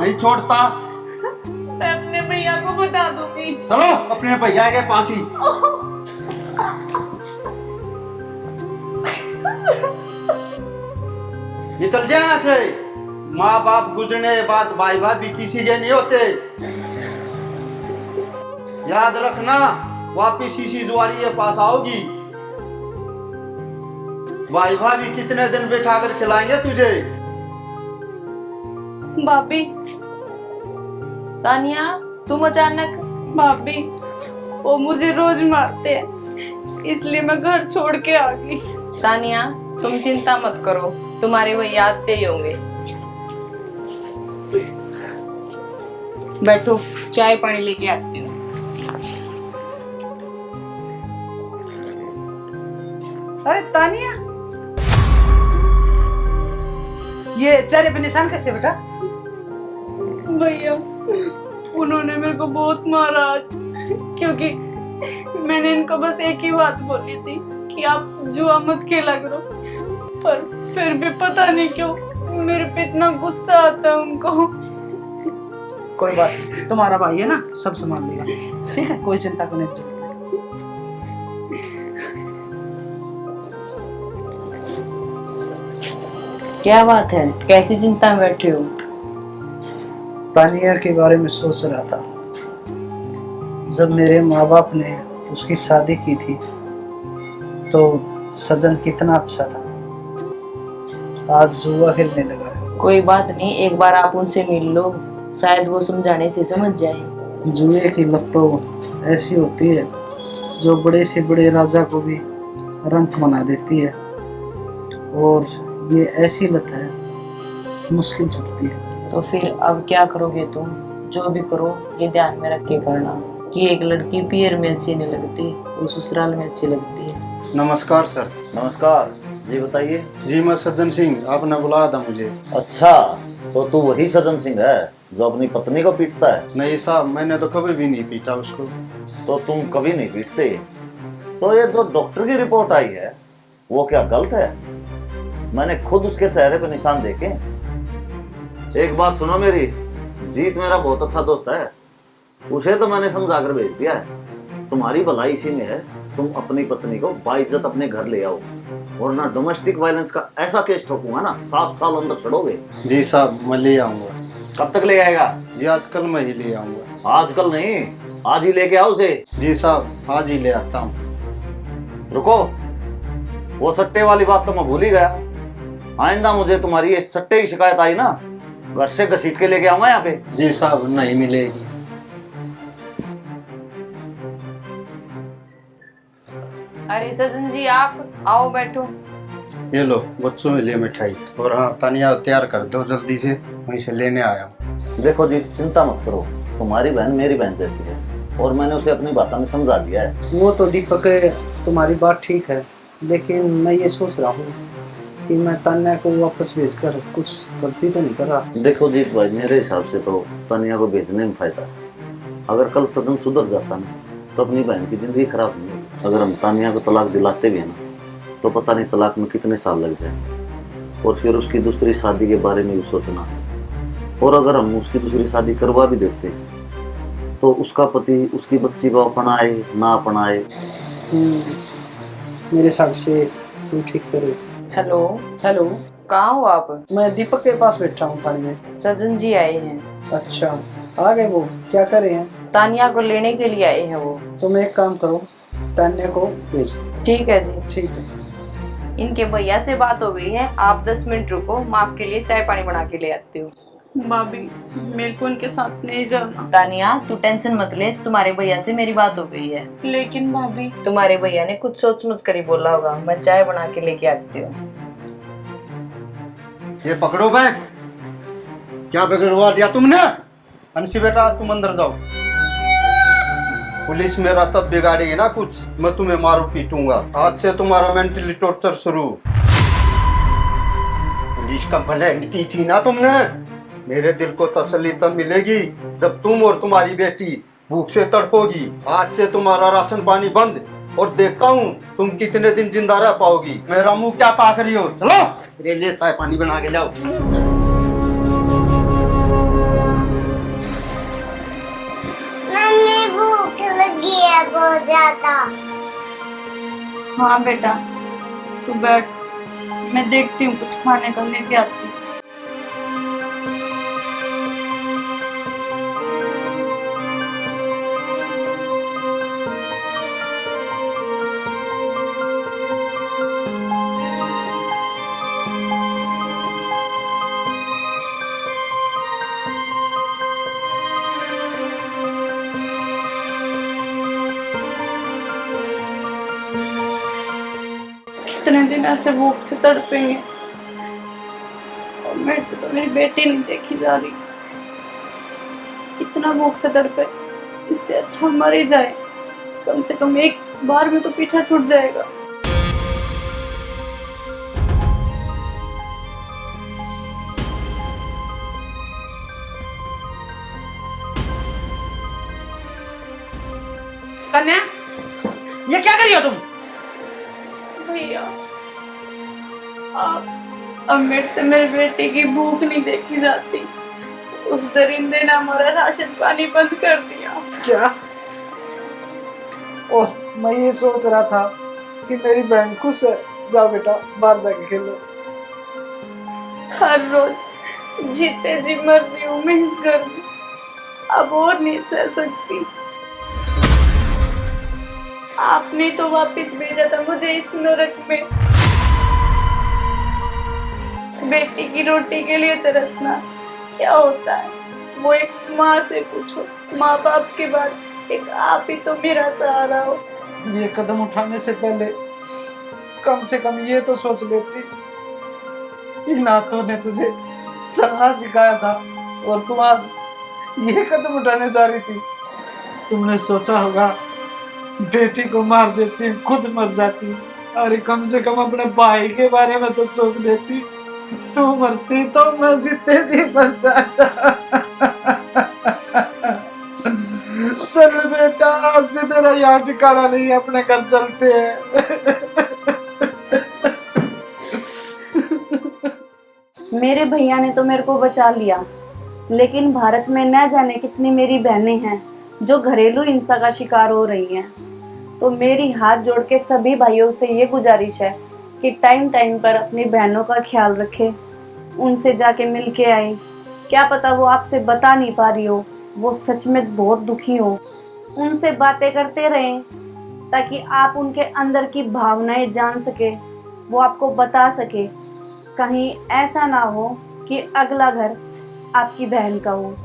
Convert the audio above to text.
नहीं छोड़ता। मैं अपने भैया को बता दूंगी। चलो अपने भैया के पास ही। निकल जाए यहाँ से। माँ बाप गुजरने के बाद भाई भाभी किसी के नहीं होते। याद रखना, वापिस इसी जुआरी के पास आओगी। भाई भाभी कितने दिन बैठा कर खिलाएंगे तुझे। भाभी। तानिया, तुम अचानक? भाभी, वो मुझे रोज मारते हैं, इसलिए मैं घर छोड़ के आ गई। तानिया, तुम चिंता मत करो, तुम्हारे भैया आते ही होंगे। बैठो, चाय पानी लेके आती हूँ। अरे तानिया, ये चेहरे पे निशान कैसे बेटा? भैया, उन्होंने मेरे को बहुत मारा आज, क्योंकि मैंने इनको बस एक ही बात बोली थी कि आप जुआ मत खेला करो, पर फिर भी पता नहीं क्यों मेरे पे इतना गुस्सा आता है उनको। कोई बात नहीं, तुम्हारा भाई है ना, सब संभाल लेगा। ठीक है, कोई चिंता करने की जरूरत नहीं। क्या बात है, कैसी चिंता में बैठे हो? तानिया के बारे में सोच रहा था। जब मेरे माँ बाप ने उसकी शादी की थी तो सजन कितना अच्छा था, आज जुआ खेलने लगा है। कोई बात नहीं, एक बार आप उनसे मिल लो, शायद वो समझाने से समझ जाए। जुए की लत तो ऐसी होती है जो बड़े से बड़े राजा को भी रंक बना देती है, और ये ऐसी लत है मुश्किल छूटती है। तो फिर अब क्या करोगे तुम? जो भी करो ये ध्यान में रख के करना कि एक लड़की पियर में अच्छी नहीं लगती, वो ससुराल में अच्छी लगती है। नमस्कार सर। नमस्कार जी, बताइए। जी मैं सज्जन सिंह, आपने बुलाया था मुझे। अच्छा, तो तू वही सज्जन सिंह है जो अपनी पत्नी को पीटता है? नहीं साहब, मैंने तो कभी भी नहीं पीटा उसको। तो तुम कभी नहीं पीटते? तो ये जो डॉक्टर की रिपोर्ट आई है वो क्या गलत है? मैंने खुद उसके चेहरे पे निशान देखे। एक बात सुनो मेरी, जीत मेरा बहुत अच्छा दोस्त है, उसे तो मैंने समझा कर भेज दिया है। तुम्हारी भलाई इसी में है, तुम अपनी पत्नी को बाइज्जत अपने घर ले आओ, वरना डोमेस्टिक वायलेंस का ऐसा केस ठोकूंगा ना, 7 साल अंदर सड़ोगे। जी साहब, मैं ले आऊंगा। कब तक ले आएगा? जी आजकल मैं ही ले आऊंगा। आजकल नहीं, आज ही लेके आओ उसे। जी साहब, आज ही ले आता हूँ। रुको, वो सट्टे वाली बात तो मैं भूल ही गया। आइंदा मुझे तुम्हारी ये सट्टे की शिकायत आई ना, घर से घसीट के लेके आऊंगा यहाँ पे। जी साहब, नहीं मिलेगी। अरे सजन जी, आप आओ, बैठो। ये लो बच्चों के लिए मिठाई, और हाँ तानिया तैयार कर दो जल्दी से, वहीं से लेने आया हूँ। देखो जी, चिंता मत करो, तुम्हारी बहन मेरी बहन जैसी है, और मैंने उसे अपनी भाषा में समझा दिया है। वो तो दीपक, तुम्हारी बात ठीक है, लेकिन मैं ये सोच रहा हूँ कि मैं तान्या को वापस भेजकर कुछ गलती तो नहीं कर रहा। देखो जीत भाई, मेरे हिसाब से तो तानिया को भेजने में फायदा है। अगर कल सदन सुधर जाता ना तो अपनी बहन की जिंदगी खराब नहीं होगी। अगर हम तानिया को तलाक दिलाते भी हैं ना तो पता नहीं तलाक में कितने साल लग जाए, और फिर उसकी दूसरी शादी के बारे में भी सोचना। और अगर हम उसकी दूसरी शादी करवा भी देते तो उसका पति उसकी बच्ची को अपनाए ना अपनाए। मेरे हिसाब से तुम ठीक करो। हेलो, हेलो, कहाँ हो आप? मैं दीपक के पास बैठा हूँ थाने में। सजन जी आए हैं। अच्छा, आ गए? वो क्या कर रहे हैं? तानिया को लेने के लिए आए हैं वो। तुम एक काम करो, तान्या को भेज दो। ठीक है जी। ठीक है। इनके भैया से बात हो गई है, आप 10 मिनट रुको, मैं आपके लिए चाय पानी बना के ले आती हूँ। भाभी, मेरे को उनके साथ नहीं जाना। तानिया, तू टेंशन मत ले, तुम्हारे भैया से मेरी बात हो गई है। लेकिन भाभी, तुम्हारे भैया ने कुछ सोच समझ कर ही बोला होगा, मैं चाय बना के लेके आती हूँ। ये पकड़ो बैग। क्या बिगड़वा दिया तुमने? अंशी बेटा, तुम अंदर जाओ। पुलिस मेरा तब बिगाड़ेगी ना कुछ, मैं तुम्हें मारू पीटूंगा। आज से तुम्हारा मेंटली टॉर्चर शुरू। पुलिस का ब्लेंड की थी ना तुमने। मेरे दिल को तसल्ली तब मिलेगी जब तुम और तुम्हारी बेटी भूख से तड़पोगी। आज से तुम्हारा राशन पानी बंद, और देखता हूँ तुम कितने दिन जिंदा रह पाओगी। मेरा मुंह क्या ताक रही हो? चलो मेरे लिए चाय पानी बना के लाओ। लगी है बहुत ज्यादा। हाँ बेटा, तू बैठ, मैं देखती हूँ कुछ खाने का लेके आती हूँ। कितने दिन ऐसे भूख से तड़पेंगे, और मेरे से तो मेरी बेटी नहीं देखी जा रही। इतना भूख से तड़पे, इससे अच्छा मर ही जाए, कम से कम एक बार में तो पीछा छूट जाएगा। कन्या, ये क्या कर रही हो तुम? भैया, अब मेरे से मेरी बेटी की भूख नहीं देखी जाती। उस दरिंदे ने हमारा राशन पानी बंद कर दिया। क्या? ओह, मैं ये सोच रहा था कि मेरी बहन खुश है। जाओ बेटा, बाहर जाके खेलो। हर रोज जीते जी मर रही हूँ मैं इस घर में, अब और नहीं सह सकती। आपने तो वापस भेजा था मुझे इस नरक में। बेटी की रोटी के लिए तरसना क्या होता है, वो एक माँ से पूछो। माँ बाप के बाद एक आप ही तो मेरा सहारा हो। ये कदम उठाने से पहले कम से कम ये तो सोच लेती, इन हाथों ने तुझे चलना सिखाया था और तुम आज ये कदम उठाने जा रही थी। तुमने सोचा होगा बेटी को मार देती, खुद मर जाती। अरे कम से कम अपने भाई के बारे में तो सोच लेती। तू मरती तो मैं जीते जी मर जाता। चल बेटा, आज से तेरा यहाँ ठिकाना नहीं है, अपने घर चलते हैं। मेरे भैया ने तो मेरे को बचा लिया, लेकिन भारत में न जाने कितनी मेरी बहनें हैं जो घरेलू हिंसा का शिकार हो रही हैं। तो मेरी हाथ जोड़ के सभी भाइयों से ये गुजारिश है कि टाइम टाइम पर अपनी बहनों का ख्याल रखें, उनसे जाके मिल के आए। क्या पता वो आपसे बता नहीं पा रही हो, वो सच में बहुत दुखी हो। उनसे बातें करते रहें ताकि आप उनके अंदर की भावनाएं जान सके, वो आपको बता सके। कहीं ऐसा ना हो कि अगला घर आपकी बहन का हो।